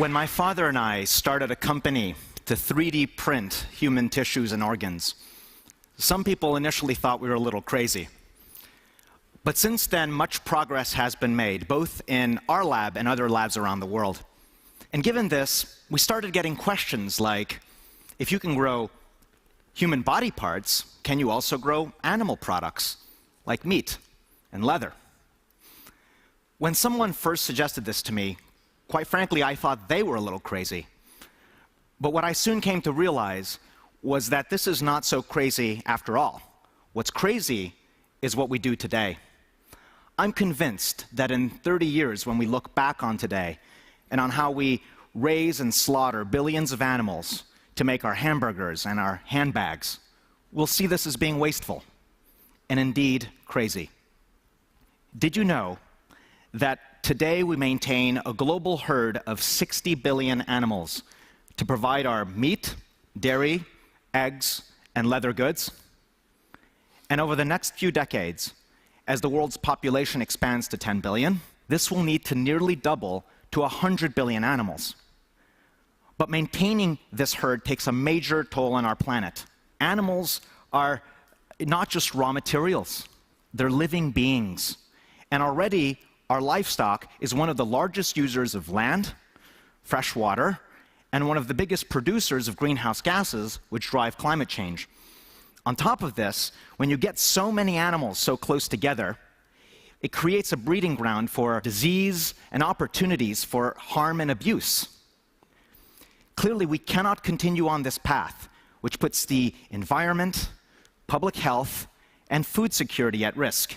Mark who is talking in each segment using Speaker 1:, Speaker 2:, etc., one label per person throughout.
Speaker 1: When my father and I started a company to 3D print human tissues and organs, some people initially thought we were a little crazy. But since then, much progress has been made, both in our lab and other labs around the world. And given this, we started getting questions like, if you can grow human body parts, can you also grow animal products, like meat and leather? When someone first suggested this to me, quite frankly, I thought they were a little crazy. But what I soon came to realize was that this is not so crazy after all. What's crazy is what we do today. I'm convinced that in 30 years, when we look back on today and on how we raise and slaughter billions of animals to make our hamburgers and our handbags, we'll see this as being wasteful and indeed crazy. Did you know that today we maintain a global herd of 60 billion animals to provide our meat, dairy, eggs, and leather goods? And over the next few decades, as the world's population expands to 10 billion, this will need to nearly double to 100 billion animals. But maintaining this herd takes a major toll on our planet. Animals are not just raw materials, they're living beings. And already, our livestock is one of the largest users of land, fresh water, and one of the biggest producers of greenhouse gases, which drive climate change. On top of this, when you get so many animals so close together, it creates a breeding ground for disease and opportunities for harm and abuse. Clearly, we cannot continue on this path, which puts the environment, public health, and food security at risk.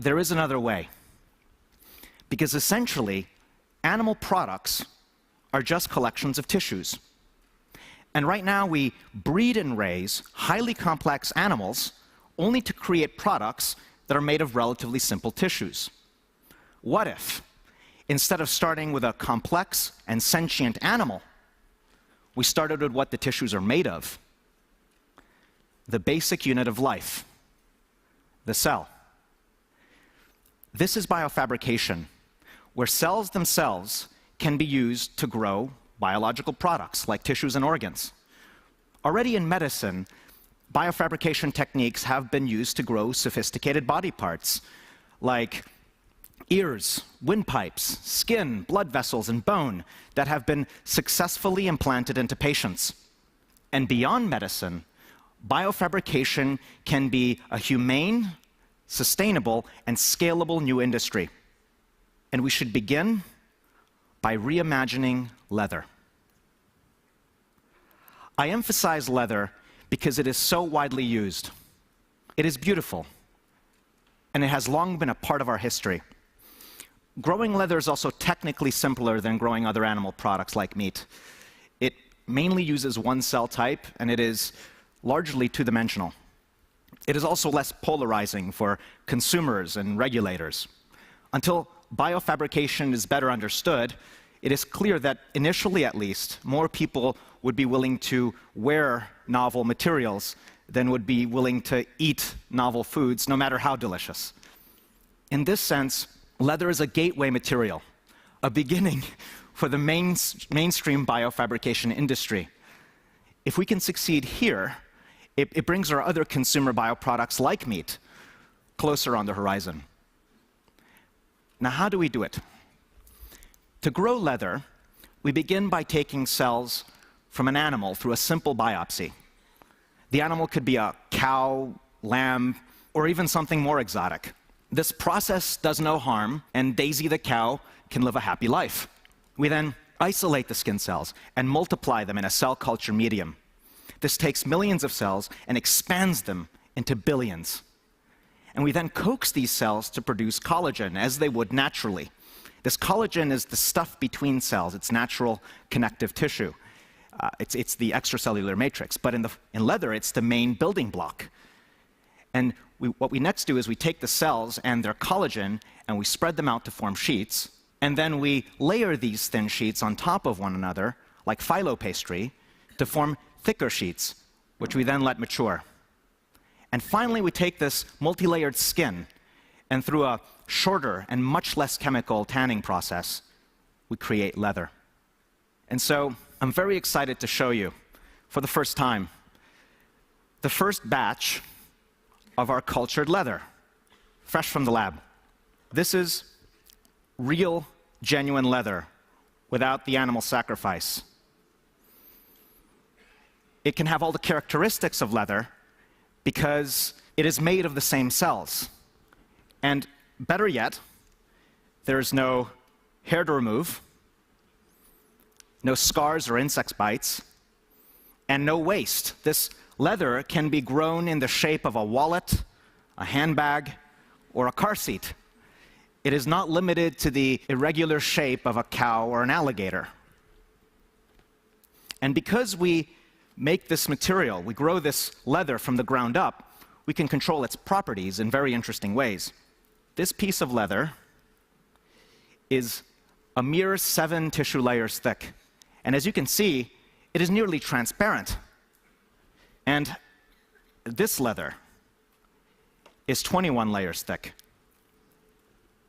Speaker 1: There is another way. Because essentially, animal products are just collections of tissues. And right now, we breed and raise highly complex animals only to create products that are made of relatively simple tissues. What if, instead of starting with a complex and sentient animal, we started with what the tissues are made of? The basic unit of life, the cell. This is biofabrication, where cells themselves can be used to grow biological products like tissues and organs. Already in medicine, biofabrication techniques have been used to grow sophisticated body parts like ears, windpipes, skin, blood vessels, and bone that have been successfully implanted into patients. And beyond medicine, biofabrication can be a humane, sustainable, and scalable new industry. And we should begin by reimagining leather. I emphasize leather because it is so widely used. It is beautiful, and it has long been a part of our history. Growing leather is also technically simpler than growing other animal products like meat. It mainly uses one cell type, and it is largely two-dimensional. It is also less polarizing for consumers and regulators. Until biofabrication is better understood, it is clear that, initially at least, more people would be willing to wear novel materials than would be willing to eat novel foods, no matter how delicious. In this sense, leather is a gateway material, a beginning for the mainstream biofabrication industry. If we can succeed here, it brings our other consumer bioproducts like meat closer on the horizon. Now, how do we do it? To grow leather, we begin by taking cells from an animal through a simple biopsy. The animal could be a cow, lamb, or even something more exotic. This process does no harm, and Daisy the cow can live a happy life. We then isolate the skin cells and multiply them in a cell culture medium. This takes millions of cells and expands them into billions. And we then coax these cells to produce collagen, as they would naturally. This collagen is the stuff between cells. It's natural connective tissue. It's the extracellular matrix. But in leather, it's the main building block. And what we next do is we take the cells and their collagen, and we spread them out to form sheets. And then we layer these thin sheets on top of one another, like phyllo pastry, to form thicker sheets, which we then let mature. And finally, we take this multi-layered skin, and through a shorter and much less chemical tanning process, we create leather. And so I'm very excited to show you, for the first time, the first batch of our cultured leather, fresh from the lab. This is real, genuine leather without the animal sacrifice. It can have all the characteristics of leather because it is made of the same cells. And better yet, there's no hair to remove, no scars or insect bites, and no waste. This leather can be grown in the shape of a wallet, a handbag, or a car seat. It is not limited to the irregular shape of a cow or an alligator. And because we make this material, we grow this leather from the ground up, we can control its properties in very interesting ways. This piece of leather is a mere 7 tissue layers thick. And as you can see, it is nearly transparent. And this leather is 21 layers thick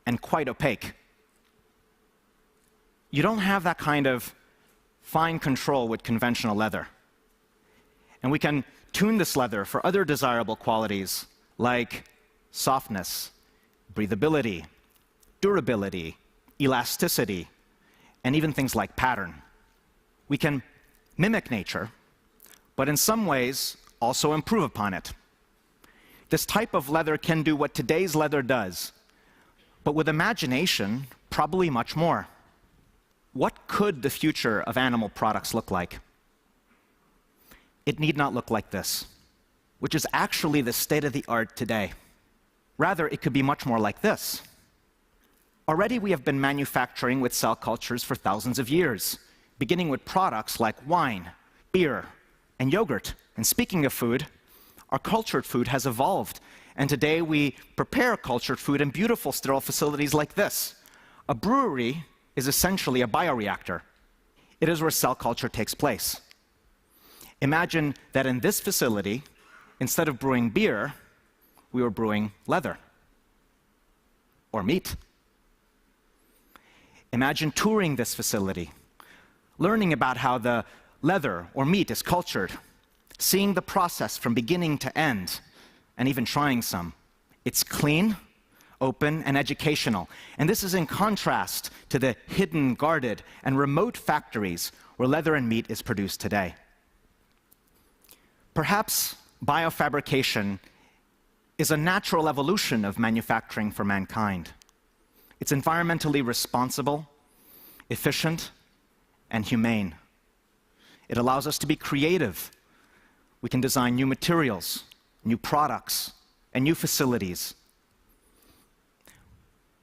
Speaker 1: and quite opaque. You don't have that kind of fine control with conventional leather. And we can tune this leather for other desirable qualities like softness, breathability, durability, elasticity, and even things like pattern. We can mimic nature, but in some ways also improve upon it. This type of leather can do what today's leather does, but with imagination, probably much more. What could the future of animal products look like? It need not look like this, which is actually the state of the art today. Rather, it could be much more like this. Already we have been manufacturing with cell cultures for thousands of years, beginning with products like wine, beer, and yogurt. And speaking of food, our cultured food has evolved, and today we prepare cultured food in beautiful sterile facilities like this. A brewery is essentially a bioreactor. It is where cell culture takes place. Imagine that in this facility, instead of brewing beer, we were brewing leather or meat. Imagine touring this facility, learning about how the leather or meat is cultured, seeing the process from beginning to end, and even trying some. It's clean, open, and educational. And this is in contrast to the hidden, guarded, and remote factories where leather and meat is produced today. Perhaps biofabrication is a natural evolution of manufacturing for mankind. It's environmentally responsible, efficient, and humane. It allows us to be creative. We can design new materials, new products, and new facilities.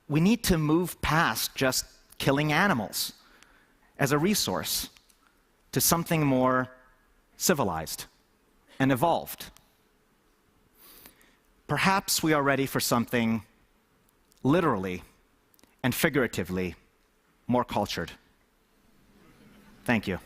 Speaker 1: We need to move past just killing animals as a resource to something more civilized and evolved. Perhaps we are ready for something literally and figuratively more cultured. Thank you.